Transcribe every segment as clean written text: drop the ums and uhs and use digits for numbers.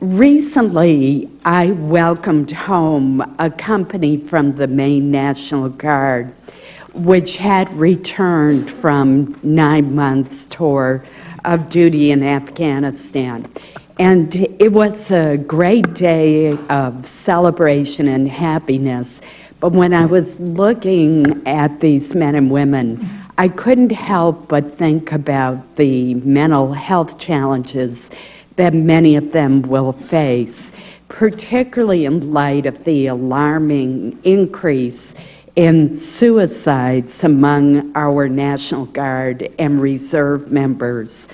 Recently, I welcomed home a company from the Maine National Guard, which had returned from 9 months tour of duty in Afghanistan. And it was a great day of celebration and happiness. But when I was looking at these men and women, I couldn't help but think about the mental health challenges that many of them will face, particularly in light of the alarming increase in suicides among our National Guard and Reserve members.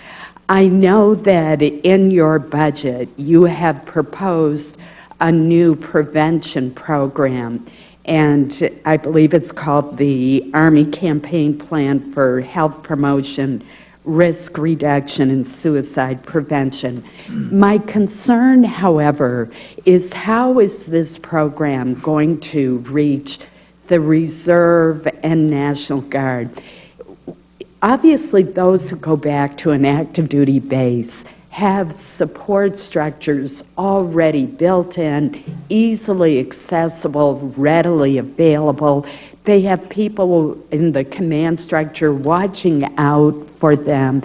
I know that in your budget you have proposed a new prevention program, and I believe it's called the Army Campaign Plan for Health Promotion, Risk Reduction, and Suicide Prevention. My concern, however, is how is this program going to reach the Reserve and National Guard? Obviously, those who go back to an active duty base have support structures already built in, easily accessible, readily available. They have people in the command structure watching out for them.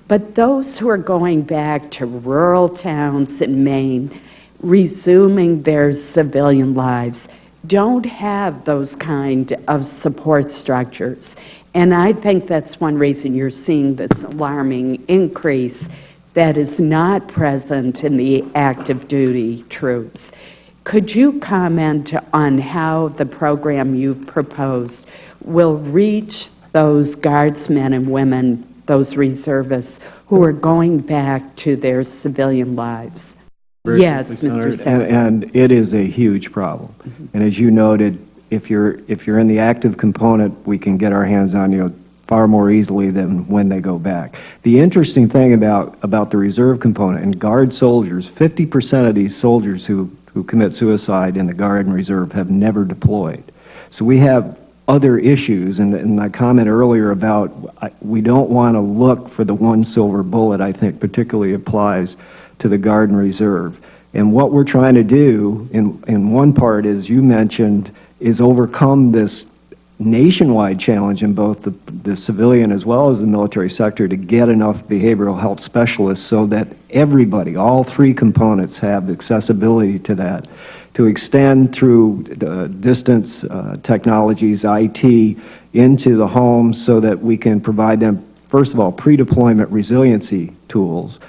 But those who are going back to rural towns in Maine, resuming their civilian lives, don't have those kind of support structures. And I think that's one reason you're seeing this alarming increase that is not present in the active duty troops. Could you comment on how the program you've proposed will reach those guardsmen and women, those reservists, who are going back to their civilian lives? Yes, Mr. Secretary. And it is a huge problem. And as you noted, if you're in the active component, we can get our hands on you far more easily than when they go back. The interesting thing about the reserve component and Guard soldiers, 50% of these soldiers who commit suicide in the Guard and Reserve have never deployed. So we have other issues, and my comment earlier about we don't want to look for the one silver bullet, I think particularly applies to the Guard and Reserve. And what we're trying to do in one part, as you mentioned, is overcome this nationwide challenge in both the civilian as well as the military sector to get enough behavioral health specialists so that everybody, all three components, have accessibility to that, to extend through distance technologies, IT, into the homes so that we can provide them, first of all, pre-deployment resiliency tools.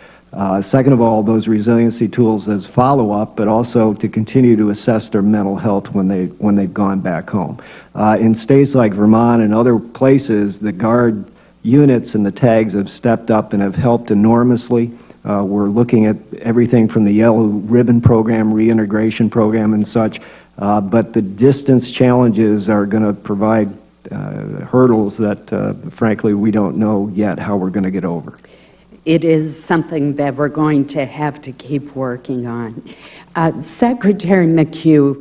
Second of all, those resiliency tools as follow-up, but also to continue to assess their mental health when they've gone back home. In states like Vermont and other places, the Guard units and the tags have stepped up and have helped enormously. We're looking at everything from the Yellow Ribbon Program, reintegration program and such, but the distance challenges are going to provide hurdles that, frankly, we don't know yet how we're going to get over. It is something that we're going to have to keep working on. Secretary McHugh,